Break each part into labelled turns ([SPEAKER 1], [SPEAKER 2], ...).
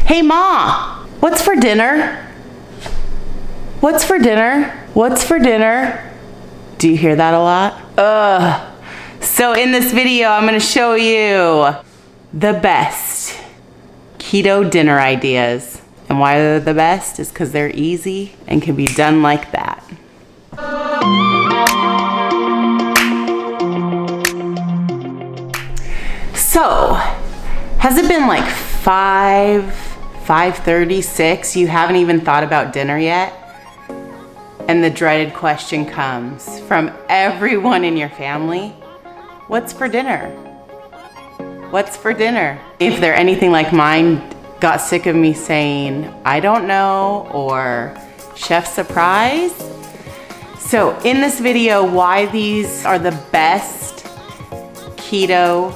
[SPEAKER 1] Hey Ma, what's for dinner? What's for dinner? What's for dinner? Do you hear that a lot? So in this video, I'm gonna show you the best keto dinner ideas. And why they're the best is because they're easy and can be done like that. So, has it been like 5:36? You haven't even thought about dinner yet? And the dreaded question comes from everyone in your family. What's for dinner? What's for dinner? If they're anything like mine, got sick of me saying, I don't know, or chef surprise. So in this video, why these are the best keto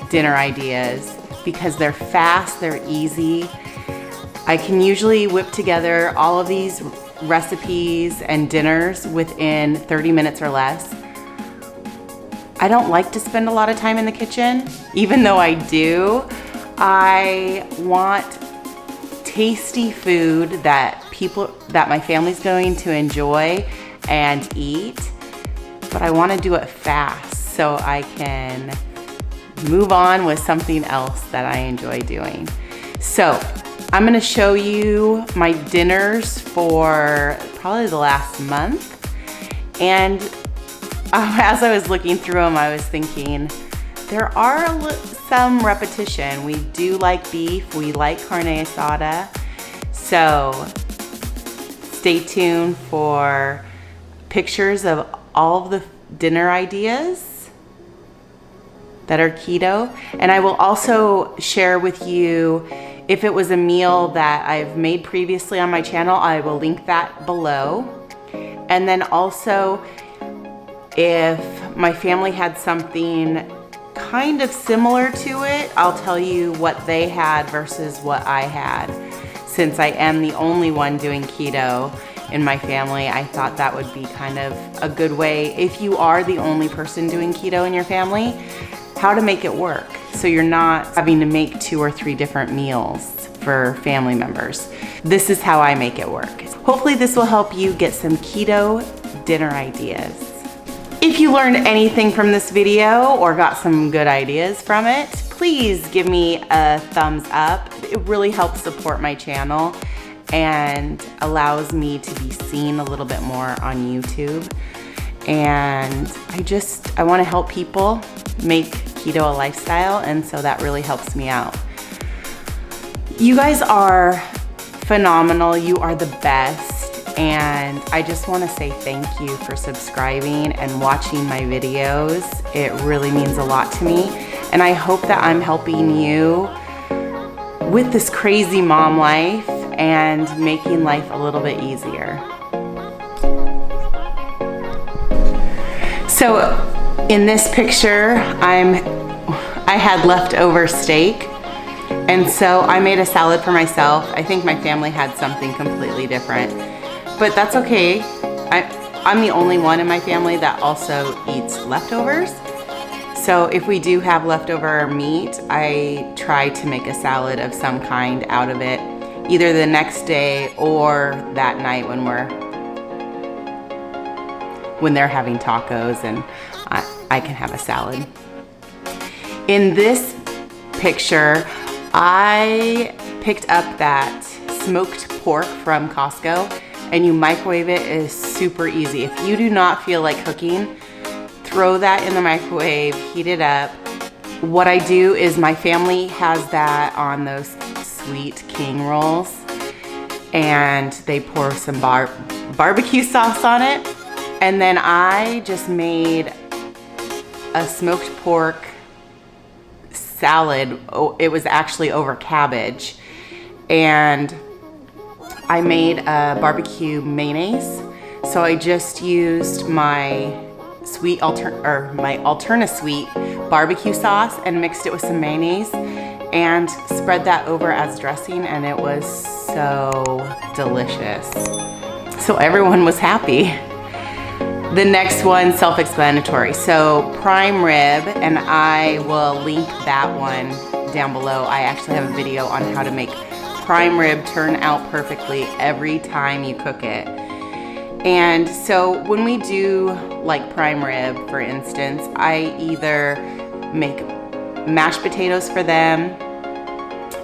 [SPEAKER 1] dinner ideas, because they're fast, they're easy. I can usually whip together all of these recipes and dinners within 30 minutes or less. I don't like to spend a lot of time in the kitchen, even though I do. I want tasty food that my family's going to enjoy and eat, but I want to do it fast so I can move on with something else that I enjoy doing. So I'm gonna show you my dinners for probably the last month. And as I was looking through them, I was thinking, there are some repetition. We do like beef, we like carne asada. So stay tuned for pictures of all of the dinner ideas that are keto. And I will also share with you, if it was a meal that I've made previously on my channel, I will link that below. And then also, if my family had something kind of similar to it, I'll tell you what they had versus what I had. Since I am the only one doing keto in my family, I thought that would be kind of a good way, if you are the only person doing keto in your family, how to make it work. So you're not having to make 2 or 3 different meals for family members. This is how I make it work. Hopefully this will help you get some keto dinner ideas. If you learned anything from this video or got some good ideas from it, please give me a thumbs up. It really helps support my channel and allows me to be seen a little bit more on YouTube. And I want to help people make keto a lifestyle, and so that really helps me out. You guys are phenomenal. You are the best. And I just want to say thank you for subscribing and watching my videos. It really means a lot to me. And I hope that I'm helping you with this crazy mom life and making life a little bit easier. So in this picture, I had leftover steak. And so I made a salad for myself. I think my family had something completely different. But that's okay. I'm the only one in my family that also eats leftovers. So if we do have leftover meat, I try to make a salad of some kind out of it, either the next day or that night when they're having tacos, and I can have a salad. In this picture, I picked up that smoked pork from Costco, and you microwave it. It is super easy. If you do not feel like cooking, throw that in the microwave, heat it up. What I do is, my family has that on those sweet king rolls, and they pour some barbecue sauce on it. And then I just made a smoked pork salad. Oh, it was actually over cabbage. And I made a barbecue mayonnaise. So I just used my Alterna Sweet barbecue sauce and mixed it with some mayonnaise and spread that over as dressing, and it was so delicious. So everyone was happy. The next one, self-explanatory. So prime rib, and I will link that one down below. I actually have a video on how to make prime rib turn out perfectly every time you cook it. And so when we do like prime rib, for instance, I either make mashed potatoes for them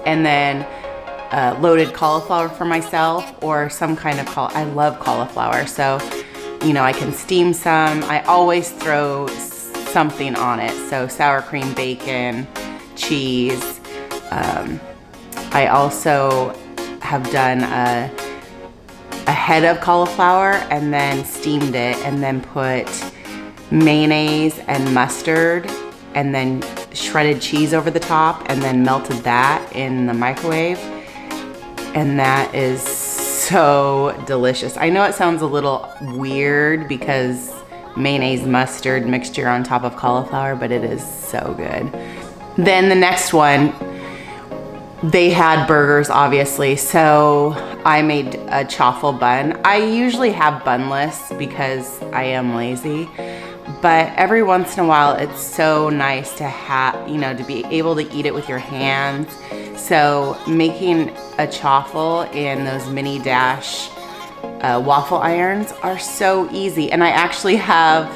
[SPEAKER 1] and then loaded cauliflower for myself, or some kind of I love cauliflower, so you know, I can steam some. I always throw something on it, so sour cream, bacon, cheese. I also have done a head of cauliflower and then steamed it and then put mayonnaise and mustard and then shredded cheese over the top and then melted that in the microwave. And that is so delicious. I know it sounds a little weird because mayonnaise mustard mixture on top of cauliflower, but it is so good. Then the next one, they had burgers, obviously, so I made a chaffle bun. I usually have bunless because I am lazy, but every once in a while it's so nice to have, you know, to be able to eat it with your hands. So making a chaffle in those mini dash waffle irons are so easy. And I actually have,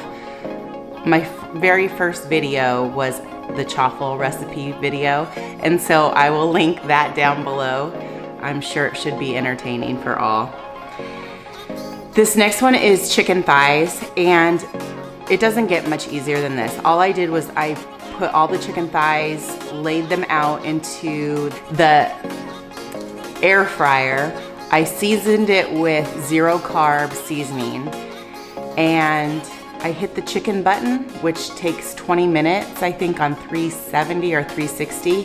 [SPEAKER 1] my very first video was the chaffle recipe video, and so I will link that down below. I'm sure it should be entertaining for all. This next one is chicken thighs, and it doesn't get much easier than this. All I did was I put all the chicken thighs, laid them out into the air fryer. I seasoned it with 0 carb seasoning, and I hit the chicken button, which takes 20 minutes, I think, on 370 or 360.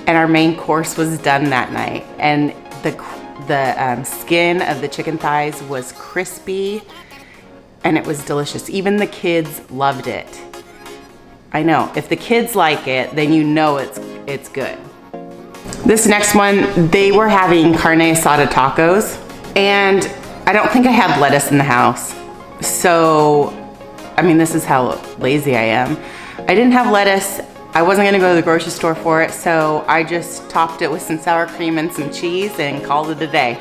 [SPEAKER 1] And our main course was done that night. And the skin of the chicken thighs was crispy, and it was delicious. Even the kids loved it. I know, if the kids like it, then you know it's good. This next one, they were having carne asada tacos, and I don't think I had lettuce in the house. So, I mean, this is how lazy I am. I didn't have lettuce. I wasn't gonna go to the grocery store for it, so I just topped it with some sour cream and some cheese and called it a day.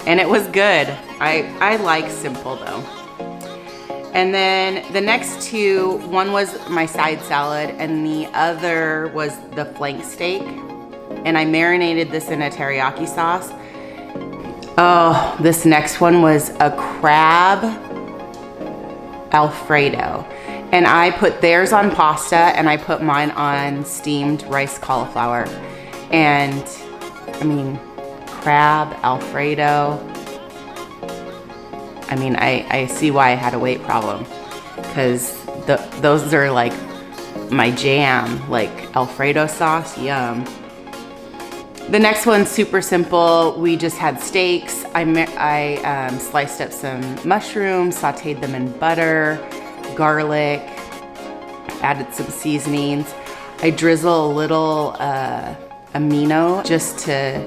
[SPEAKER 1] And it was good. I like simple though. And then the next two, one was my side salad and the other was the flank steak. And I marinated this in a teriyaki sauce. Oh, this next one was a crab Alfredo. And I put theirs on pasta and I put mine on steamed rice cauliflower. And I mean, crab Alfredo. I mean, I see why I had a weight problem, because those are like my jam, like Alfredo sauce, yum. The next one's super simple. We just had steaks. I sliced up some mushrooms, sauteed them in butter, garlic, added some seasonings. I drizzle a little amino just to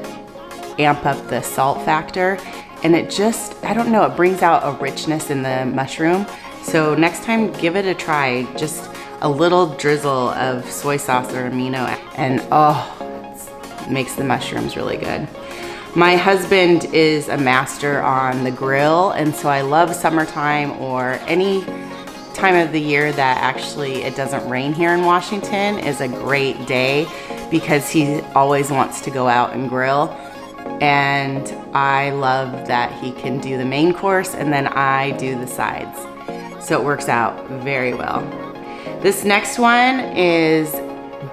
[SPEAKER 1] amp up the salt factor. And it just, I don't know, it brings out a richness in the mushroom. So next time, give it a try. Just a little drizzle of soy sauce or amino, and oh, it makes the mushrooms really good. My husband is a master on the grill, and so I love summertime or any time of the year that actually it doesn't rain here in Washington is a great day, because he always wants to go out and grill. And I love that he can do the main course and then I do the sides. So it works out very well. This next one is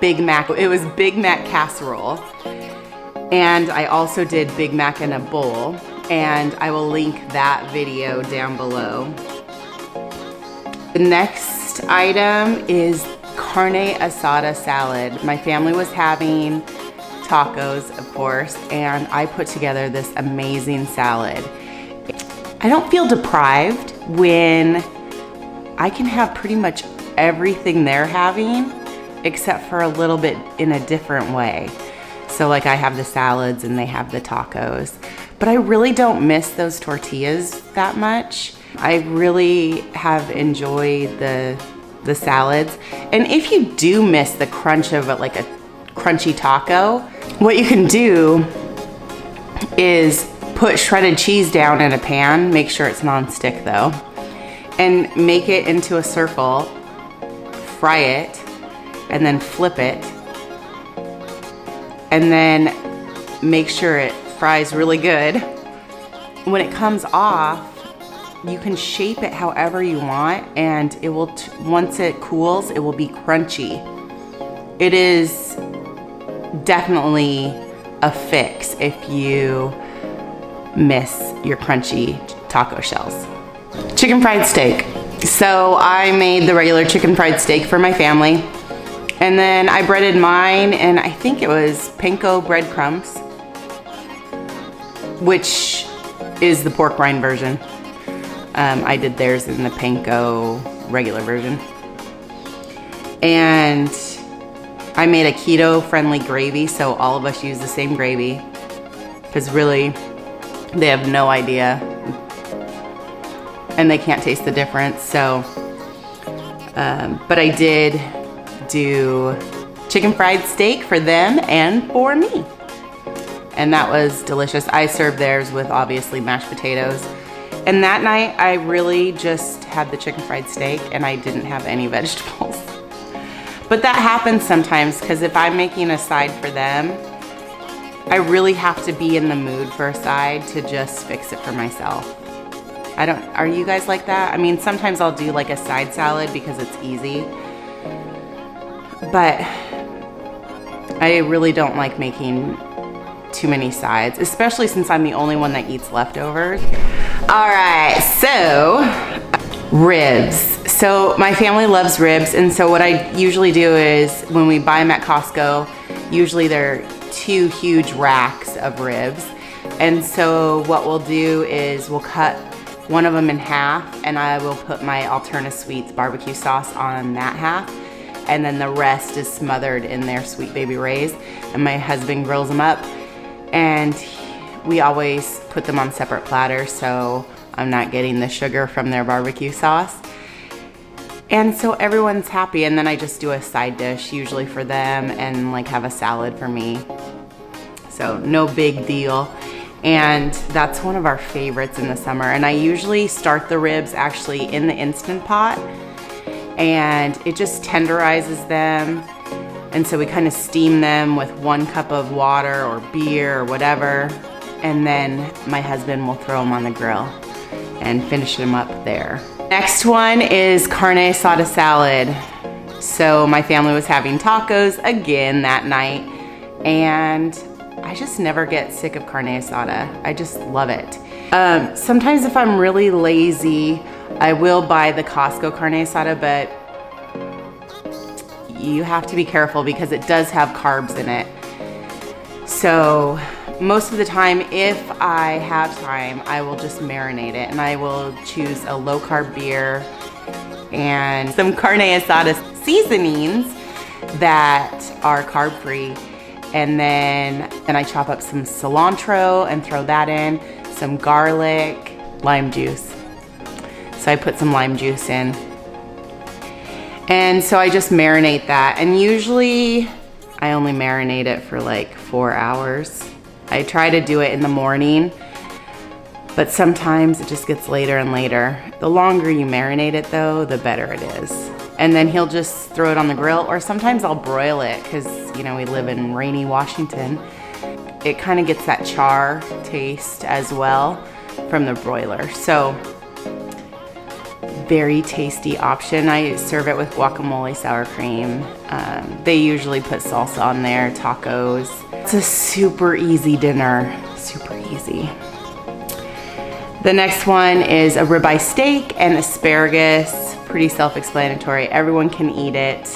[SPEAKER 1] Big Mac. It was Big Mac casserole. And I also did Big Mac in a bowl. And I will link that video down below. The next item is carne asada salad. My family was having tacos, of course, and I put together this amazing salad. I don't feel deprived when I can have pretty much everything they're having, except for a little bit in a different way. So like I have the salads and they have the tacos, but I really don't miss those tortillas that much. I really have enjoyed the salads. And if you do miss the crunch of like a crunchy taco, What you can do is put shredded cheese down in a pan, make sure it's non-stick though, and make it into a circle, fry it, and then flip it, and then make sure it fries really good. When it comes off, you can shape it however you want, and it will, once it cools, it will be crunchy. It is definitely a fix if you miss your crunchy taco shells. Chicken fried steak. So I made the regular chicken fried steak for my family, and then I breaded mine, and I think it was panko breadcrumbs, which is the pork rind version. I did theirs in the panko regular version. And I made a keto friendly gravy, so all of us use the same gravy, because really they have no idea and they can't taste the difference. So but I did do chicken fried steak for them and for me, and that was delicious. I served theirs with obviously mashed potatoes, and that night I really just had the chicken fried steak and I didn't have any vegetables. But that happens sometimes, because if I'm making a side for them, I really have to be in the mood for a side to just fix it for myself. Are you guys like that? I mean, sometimes I'll do like a side salad because it's easy, but I really don't like making too many sides, especially since I'm the only one that eats leftovers. All right, so ribs. So my family loves ribs, and so what I usually do is when we buy them at Costco, usually they're 2 huge racks of ribs. And so what we'll do is we'll cut one of them in half, and I will put my Alterna Sweets barbecue sauce on that half, and then the rest is smothered in their Sweet Baby Ray's, and my husband grills them up, and we always put them on separate platters so I'm not getting the sugar from their barbecue sauce. And so everyone's happy, and then I just do a side dish usually for them and like have a salad for me. So no big deal. And that's one of our favorites in the summer. And I usually start the ribs actually in the Instant Pot, and it just tenderizes them. And so we kind of steam them with 1 cup of water or beer or whatever. And then my husband will throw them on the grill and finish them up there. Next one is carne asada salad. So my family was having tacos again that night, and I just never get sick of carne asada. I just love it. Sometimes if I'm really lazy, I will buy the Costco carne asada, but you have to be careful because it does have carbs in it. So most of the time, if I have time, I will just marinate it, and I will choose a low carb beer and some carne asada seasonings that are carb free. And then I chop up some cilantro and throw that in, some garlic, lime juice. So I put some lime juice in. And so I just marinate that. And usually I only marinate it for like 4 hours. I try to do it in the morning, but sometimes it just gets later and later. The longer you marinate it though, the better it is. And then he'll just throw it on the grill, or sometimes I'll broil it because, you know, we live in rainy Washington. It kind of gets that char taste as well from the broiler. So very tasty option. I serve it with guacamole, sour cream. They usually put salsa on their tacos. It's a super easy dinner, super easy. The next one is a ribeye steak and asparagus. Pretty self-explanatory. Everyone can eat it.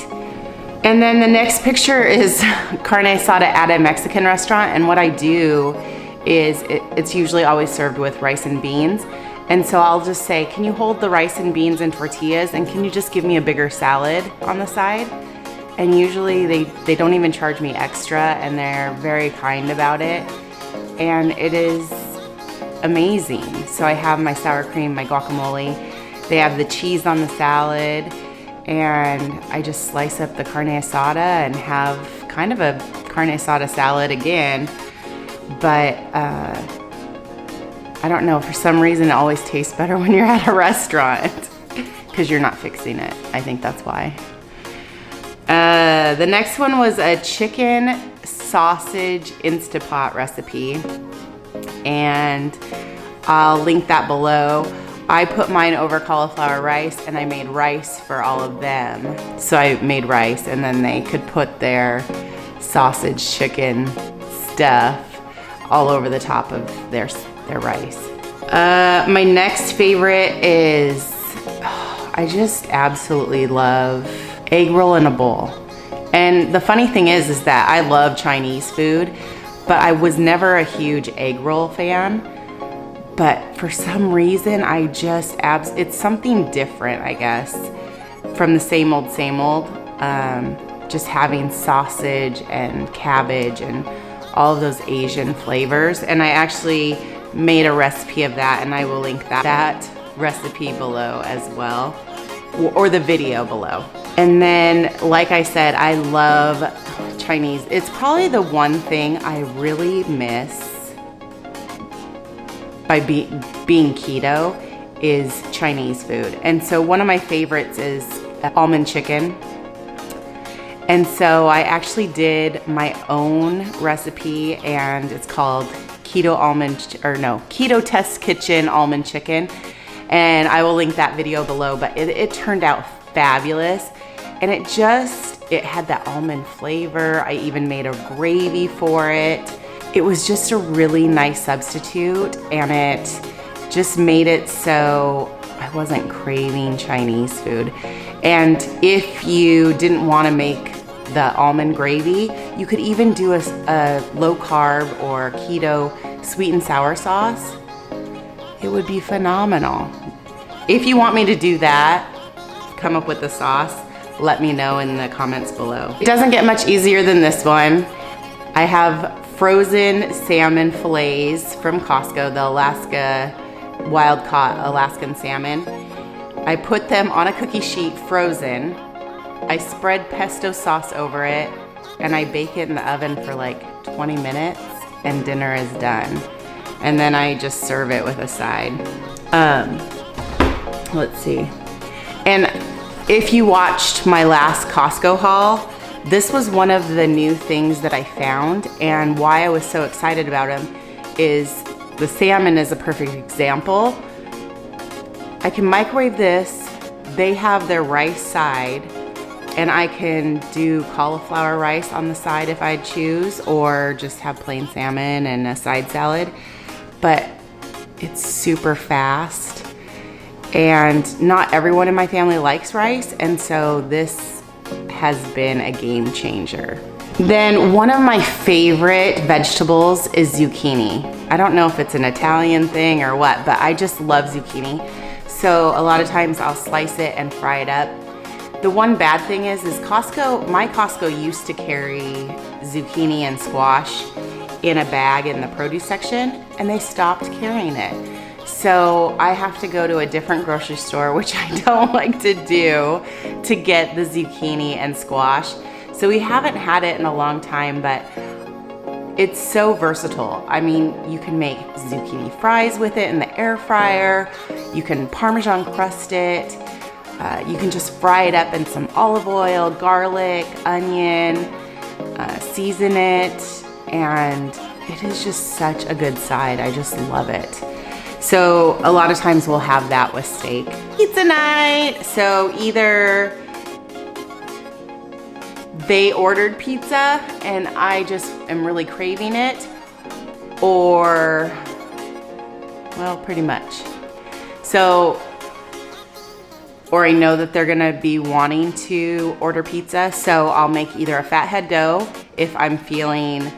[SPEAKER 1] And then the next picture is carne asada at a Mexican restaurant. And what I do is it's usually always served with rice and beans. And so I'll just say, can you hold the rice and beans and tortillas, and can you just give me a bigger salad on the side? And usually they don't even charge me extra, and they're very kind about it. And it is amazing. So I have my sour cream, my guacamole. They have the cheese on the salad, and I just slice up the carne asada and have kind of a carne asada salad again, but I don't know, for some reason it always tastes better when you're at a restaurant because you're not fixing it. I think that's why. The next one was a chicken sausage Instapot recipe, and I'll link that below. I put mine over cauliflower rice, and I made rice for all of them. So I made rice, and then they could put their sausage chicken stuff all over the top of their rice. My next favorite is, I just absolutely love egg roll in a bowl. And the funny thing is that I love Chinese food, but I was never a huge egg roll fan. But for some reason, I just, it's something different, I guess, from the same old, just having sausage and cabbage and all of those Asian flavors. And I actually made a recipe of that, and I will link that recipe below as well, or the video below. And then, like I said, I love Chinese. It's probably the one thing I really miss by being keto is Chinese food. And so one of my favorites is almond chicken. And so I actually did my own recipe, and it's called Keto Test Kitchen Almond Chicken. And I will link that video below, but it turned out fabulous. And it had that almond flavor. I even made a gravy for it. It was just a really nice substitute, and it just made it so I wasn't craving Chinese food. And if you didn't want to make the almond gravy, you could even do a low carb or keto sweet and sour sauce. It would be phenomenal. If you want me to do that, come up with the sauce, let me know in the comments below. It doesn't get much easier than this one. I have frozen salmon fillets from Costco, the Alaska wild caught Alaskan salmon. I put them on a cookie sheet frozen. I spread pesto sauce over it, and I bake it in the oven for like 20 minutes, and dinner is done. And then I just serve it with a side. Let's see. And if you watched my last Costco haul, this was one of the new things that I found, and why I was so excited about them is the salmon is a perfect example. I can microwave this. They have their rice side, and I can do cauliflower rice on the side if I choose, or just have plain salmon and a side salad. But it's super fast, and not everyone in my family likes rice, and so this has been a game changer. Then one of my favorite vegetables is zucchini. I don't know if it's an Italian thing or what, but I just love zucchini. So a lot of times I'll slice it and fry it up. The one bad thing is my Costco used to carry zucchini and squash in a bag in the produce section, and they stopped carrying it. So I have to go to a different grocery store, which I don't like to do, to get the zucchini and squash. So we haven't had it in a long time, but it's so versatile. I mean, you can make zucchini fries with it in the air fryer. You can Parmesan crust it. You can just fry it up in some olive oil, garlic, onion, season it, and it is just such a good side. I just love it. So a lot of times we'll have that with steak. Pizza night. So either they ordered pizza and I just am really craving it, or, well, pretty much. So, or I know that they're gonna be wanting to order pizza, so I'll make either a fathead dough if I'm feeling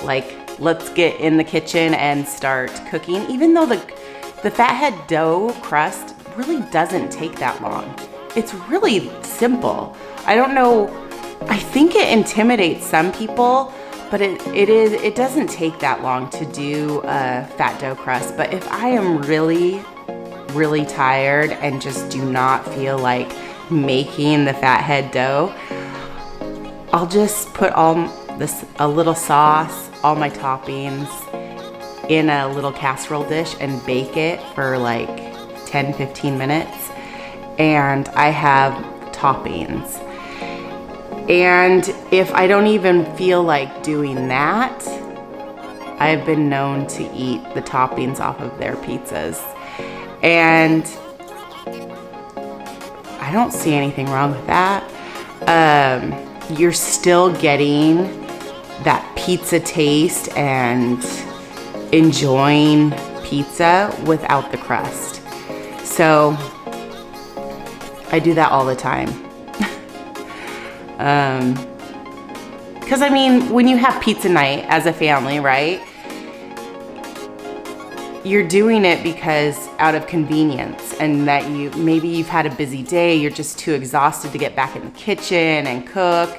[SPEAKER 1] like, let's get in the kitchen and start cooking, even though the fathead dough crust really doesn't take that long. It's really simple. I don't know, I think it intimidates some people, but it doesn't take that long to do a fat dough crust. But if I am really, really tired and just do not feel like making the fathead dough, I'll just put all a little sauce, all my toppings in a little casserole dish and bake it for like 10-15 minutes. And I have toppings. And if I don't even feel like doing that, I've been known to eat the toppings off of their pizzas. And I don't see anything wrong with that. You're still getting that pizza taste and enjoying pizza without the crust. So I do that all the time. Because I mean, when you have pizza night as a family, right? You're doing it because out of convenience, and that maybe you've had a busy day, you're just too exhausted to get back in the kitchen and cook.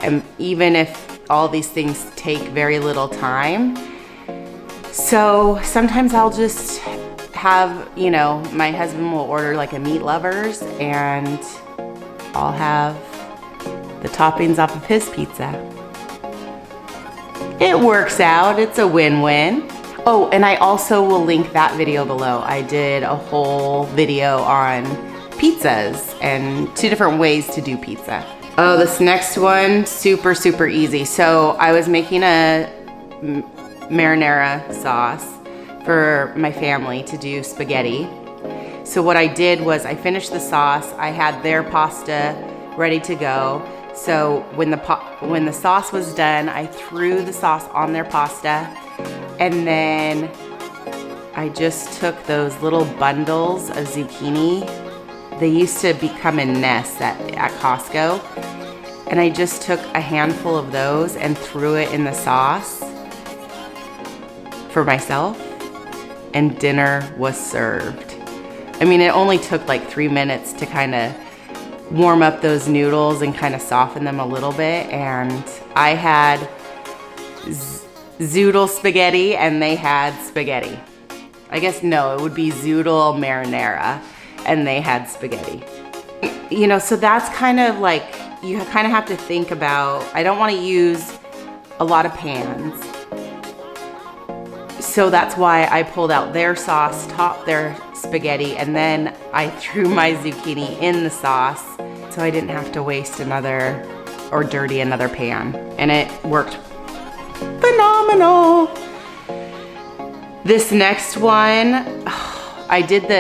[SPEAKER 1] And even if all these things take very little time. So sometimes I'll just have, you know, my husband will order like a meat lovers and I'll have the toppings off of his pizza. It works out, it's a win-win. Oh, and I also will link that video below. I did a whole video on pizzas and 2 different ways to do pizza. Oh, this next one, super, super easy. So I was making a marinara sauce for my family to do spaghetti. So what I did was I finished the sauce. I had their pasta ready to go. So when the sauce was done, I threw the sauce on their pasta, and then I just took those little bundles of zucchini. They used to become in nests at Costco, and I just took a handful of those and threw it in the sauce for myself, and dinner was served. I mean, it only took like 3 minutes to kind of warm up those noodles and kind of soften them a little bit, and I had zoodle spaghetti and they had spaghetti. I guess no, it would be zoodle marinara and they had spaghetti. You know, so that's kind of like, you kind of have to think about, I don't want to use a lot of pans. So that's why I pulled out their sauce, topped their spaghetti, and then I threw my zucchini in the sauce so I didn't have to waste another or dirty another pan. And it worked phenomenal. This next one, I did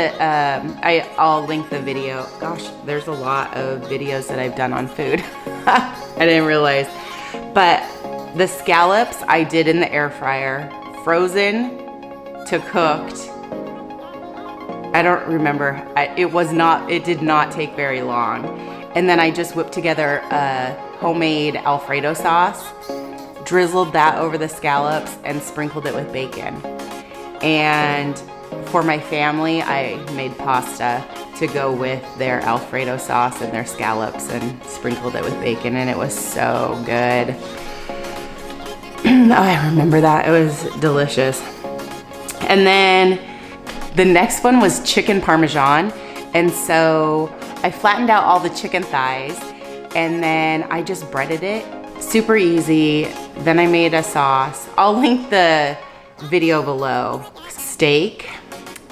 [SPEAKER 1] I'll link the video. Gosh, there's a lot of videos that I've done on food. I didn't realize. But the scallops I did in the air fryer, frozen to cooked. I don't remember. It did not take very long. And then I just whipped together a homemade Alfredo sauce, drizzled that over the scallops, and sprinkled it with bacon. And for my family, I made pasta to go with their Alfredo sauce and their scallops and sprinkled it with bacon, and it was so good. I remember that, it was delicious. And then the next one was chicken parmesan. And so I flattened out all the chicken thighs and then I just breaded it. Super easy. Then I made a sauce. I'll link the video below. Steak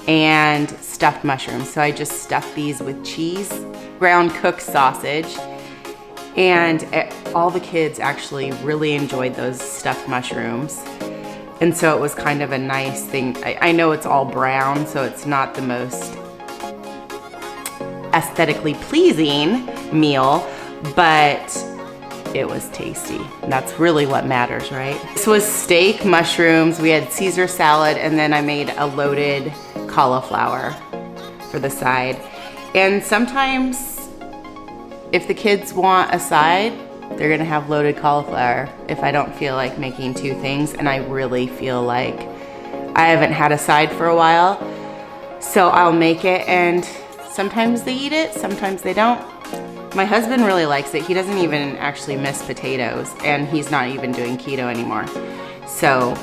[SPEAKER 1] and stuffed mushrooms. So I just stuffed these with cheese, ground cooked sausage, and all the kids actually really enjoyed those stuffed mushrooms. And so it was kind of a nice thing. I know it's all brown, so it's not the most aesthetically pleasing meal, but it was tasty. That's really what matters, right? This was steak, mushrooms, we had Caesar salad, and then I made a loaded cauliflower for the side. And sometimes if the kids want a side, they're gonna have loaded cauliflower if I don't feel like making 2 things, and I really feel like I haven't had a side for a while. So I'll make it, and sometimes they eat it, sometimes they don't. My husband really likes it. He doesn't even actually miss potatoes, and he's not even doing keto anymore. So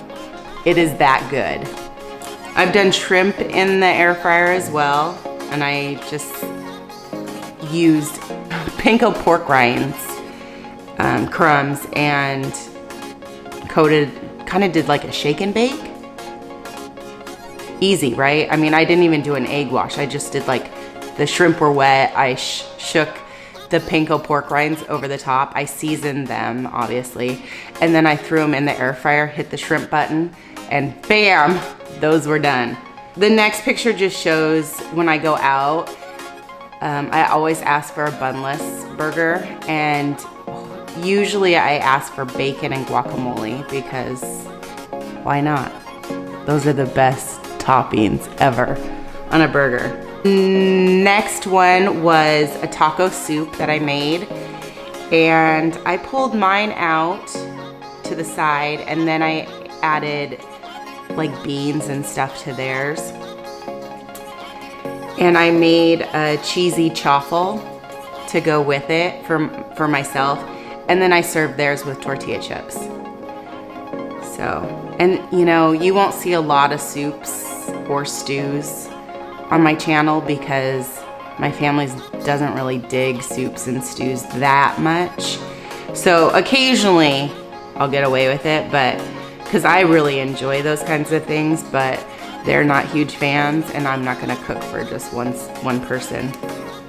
[SPEAKER 1] it is that good. I've done shrimp in the air fryer as well, and I just used panko pork rinds, crumbs, and kind of did like a shake and bake. Easy, right? I mean, I didn't even do an egg wash. I just did like, the shrimp were wet. I shook the panko pork rinds over the top. I seasoned them, obviously. And then I threw them in the air fryer, hit the shrimp button, and bam, those were done. The next picture just shows when I go out, I always ask for a bunless burger, and usually I ask for bacon and guacamole because why not? Those are the best toppings ever on a burger. Next one was a taco soup that I made, and I pulled mine out to the side, and then I added like beans and stuff to theirs. And I made a cheesy chaffle to go with it for myself, and then I served theirs with tortilla chips. So, and you know, you won't see a lot of soups or stews on my channel because my family doesn't really dig soups and stews that much. So occasionally I'll get away with it, but because I really enjoy those kinds of things, but they're not huge fans, and I'm not gonna cook for just one person.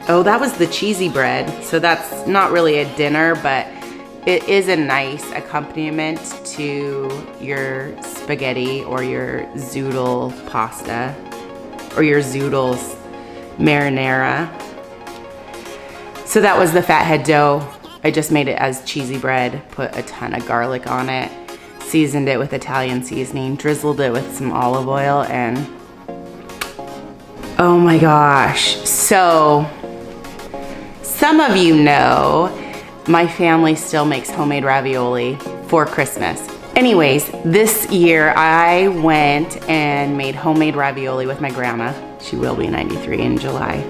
[SPEAKER 1] Oh, that was the cheesy bread. So that's not really a dinner, but it is a nice accompaniment to your spaghetti or your zoodle pasta or your zoodle marinara. So that was the fathead dough. I just made it as cheesy bread, put a ton of garlic on it, seasoned it with Italian seasoning, drizzled it with some olive oil, and oh my gosh. So some of you know my family still makes homemade ravioli for Christmas. Anyways, this year I went and made homemade ravioli with my grandma. She will be 93 in July.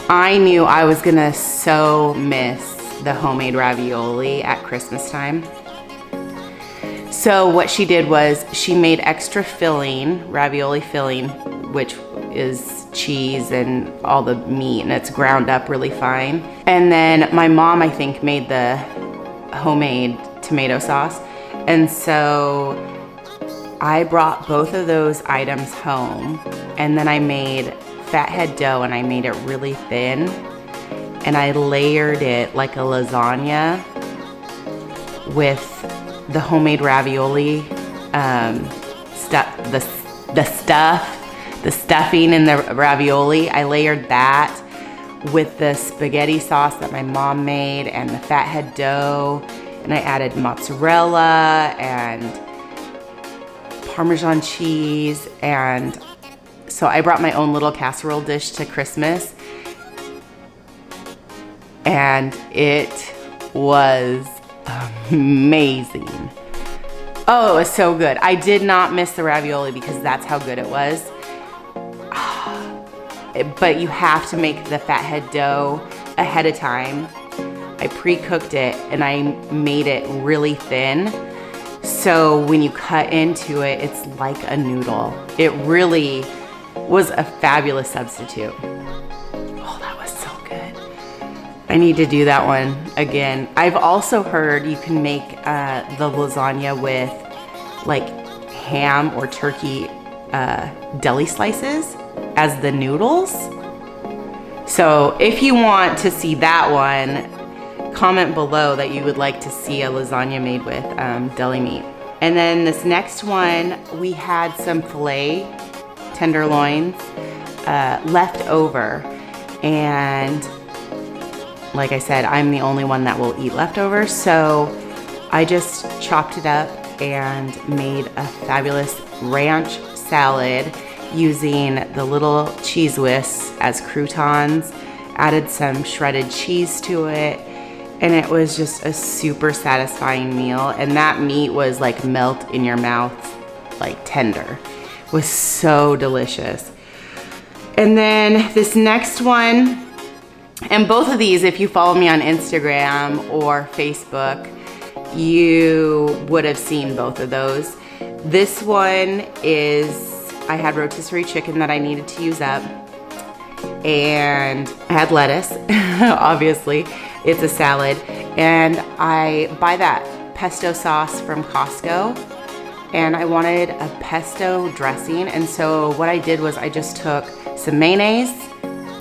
[SPEAKER 1] I knew I was gonna so miss the homemade ravioli at Christmas time. So what she did was she made extra filling, ravioli filling, which is cheese and all the meat, and it's ground up really fine. And then my mom, I think, made the homemade tomato sauce. And so I brought both of those items home, and then I made fathead dough, and I made it really thin, and I layered it like a lasagna with the homemade ravioli the stuffing in the ravioli. I layered that with the spaghetti sauce that my mom made and the fathead dough, and I added mozzarella and Parmesan cheese. And so I brought my own little casserole dish to Christmas, and it was amazing. Oh, it was so good. I did not miss the ravioli because that's how good it was. But you have to make the fathead dough ahead of time. I pre-cooked it and I made it really thin. So when you cut into it, it's like a noodle. It really was a fabulous substitute. Oh, that was so good. I need to do that one again. I've also heard you can make the lasagna with like ham or turkey deli slices as the noodles. So if you want to see that one, comment below that you would like to see a lasagna made with deli meat. And then this next one, we had some filet tenderloins left over, and like I said, I'm the only one that will eat leftovers, so I just chopped it up and made a fabulous ranch salad using the little cheese whisks as croutons, added some shredded cheese to it, and it was just a super satisfying meal. And that meat was like melt in your mouth, like tender. It was so delicious. And then this next one, and both of these, if you follow me on Instagram or Facebook, you would have seen both of those. This one is, I had rotisserie chicken that I needed to use up, and I had lettuce, obviously. It's a salad, and I buy that pesto sauce from Costco, and I wanted a pesto dressing. And so what I did was I just took some mayonnaise,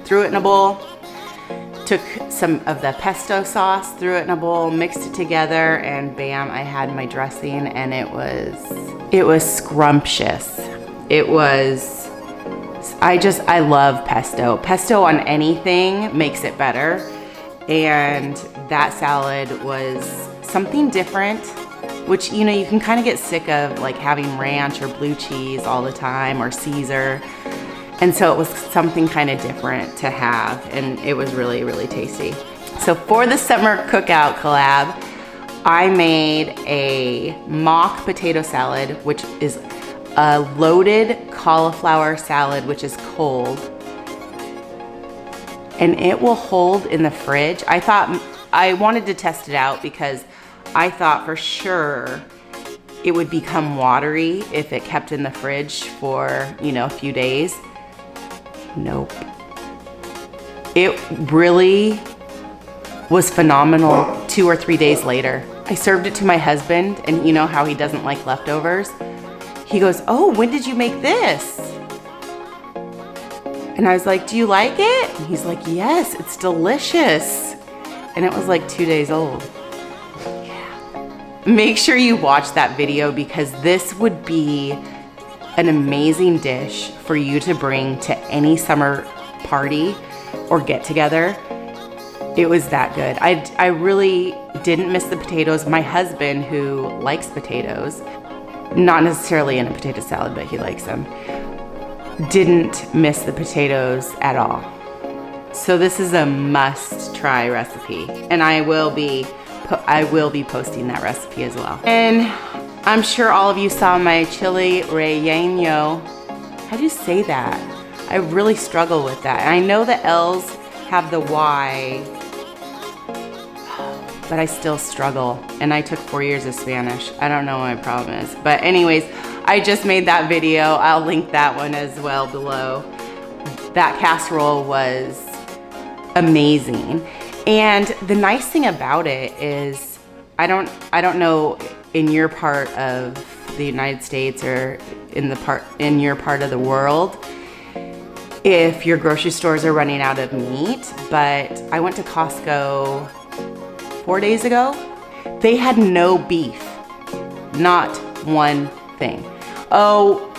[SPEAKER 1] threw it in a bowl, took some of the pesto sauce, threw it in a bowl, mixed it together, and bam, I had my dressing, and it was scrumptious. I love pesto. Pesto on anything makes it better. And that salad was something different, which, you know, you can kind of get sick of like having ranch or blue cheese all the time or Caesar. And so it was something kind of different to have, and it was really, really tasty. So for the summer cookout collab, I made a mock potato salad, which is a loaded cauliflower salad, which is cold. And it will hold in the fridge. I wanted to test it out because I thought for sure it would become watery if it kept in the fridge for, you know, a few days. Nope. It really was phenomenal 2 or 3 days later. I served it to my husband, and you know how he doesn't like leftovers. He goes, "Oh, when did you make this?" And I was like, "Do you like it?" And he's like, "Yes, it's delicious." And it was like 2 days old. Yeah. Make sure you watch that video because this would be an amazing dish for you to bring to any summer party or get together. It was that good. I really didn't miss the potatoes. My husband, who likes potatoes, not necessarily in a potato salad, but he likes them, didn't miss the potatoes at all. So this is a must-try recipe, and I will be posting that recipe as well. And I'm sure all of you saw my chili relleno. How do you say that? I really struggle with that. And I know the L's have the Y, but I still struggle. And I took 4 years of Spanish. I don't know what my problem is. But anyways, I just made that video. I'll link that one as well below. That casserole was amazing. And the nice thing about it is, I don't know in your part of the United States or in your part of the world if your grocery stores are running out of meat, but I went to Costco 4 days ago. They had no beef, not one thing. Oh,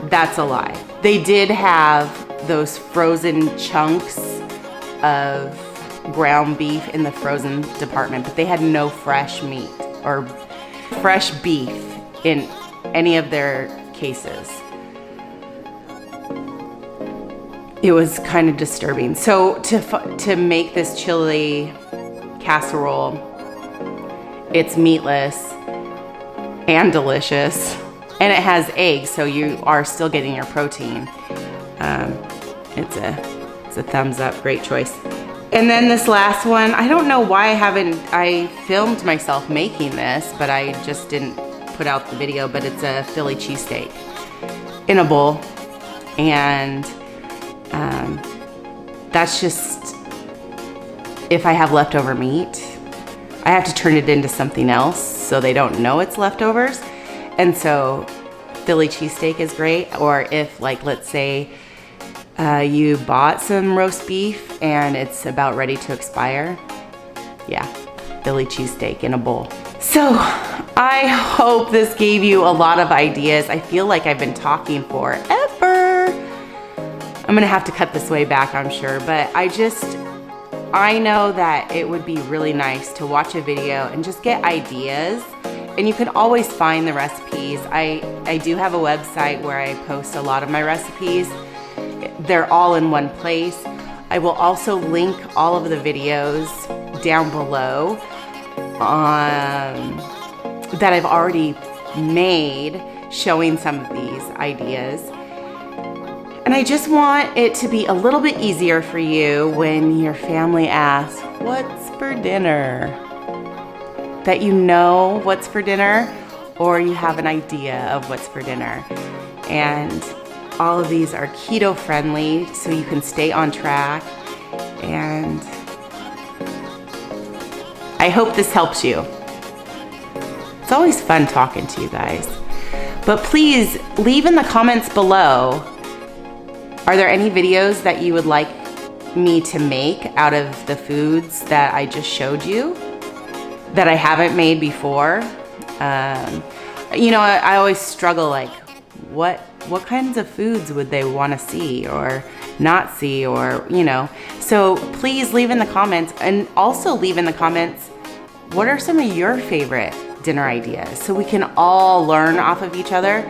[SPEAKER 1] that's a lie. They did have those frozen chunks of ground beef in the frozen department, but they had no fresh meat or fresh beef in any of their cases. It was kind of disturbing. So to make this chili casserole, it's meatless and delicious, and it has eggs, so you are still getting your protein. It's a thumbs up, great choice. And then this last one, I don't know why I filmed myself making this, but I just didn't put out the video, but it's a Philly cheesesteak in a bowl. And that's just, if I have leftover meat, I have to turn it into something else so they don't know it's leftovers. And so Philly cheesesteak is great. Or if, like, let's say you bought some roast beef and it's about ready to expire, yeah, Philly cheesesteak in a bowl. So I hope this gave you a lot of ideas. I feel like I've been talking forever. I'm gonna have to cut this way back, I'm sure, but I know that it would be really nice to watch a video and just get ideas. And you can always find the recipes. I do have a website where I post a lot of my recipes. They're all in one place. I will also link all of the videos down below that I've already made showing some of these ideas. And I just want it to be a little bit easier for you when your family asks, "What's for dinner?" That you know what's for dinner, or you have an idea of what's for dinner. And all of these are keto friendly, so you can stay on track. And I hope this helps you. It's always fun talking to you guys. But please leave in the comments below, are there any videos that you would like me to make out of the foods that I just showed you that I haven't made before? You know, I always struggle, like, what kinds of foods would they want to see or not see, or, you know. So please leave in the comments, and also leave in the comments, what are some of your favorite dinner ideas, so we can all learn off of each other.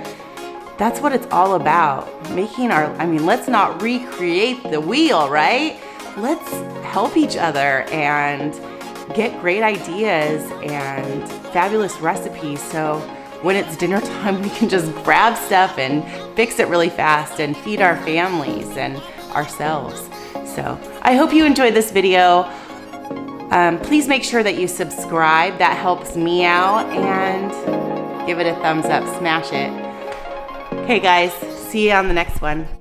[SPEAKER 1] That's what it's all about. Making our, I mean, let's not recreate the wheel, right? Let's help each other and get great ideas and fabulous recipes, so when it's dinner time, we can just grab stuff and fix it really fast and feed our families and ourselves. So I hope you enjoyed this video. Please make sure that you subscribe. That helps me out, and give it a thumbs up, smash it. Okay guys, see you on the next one.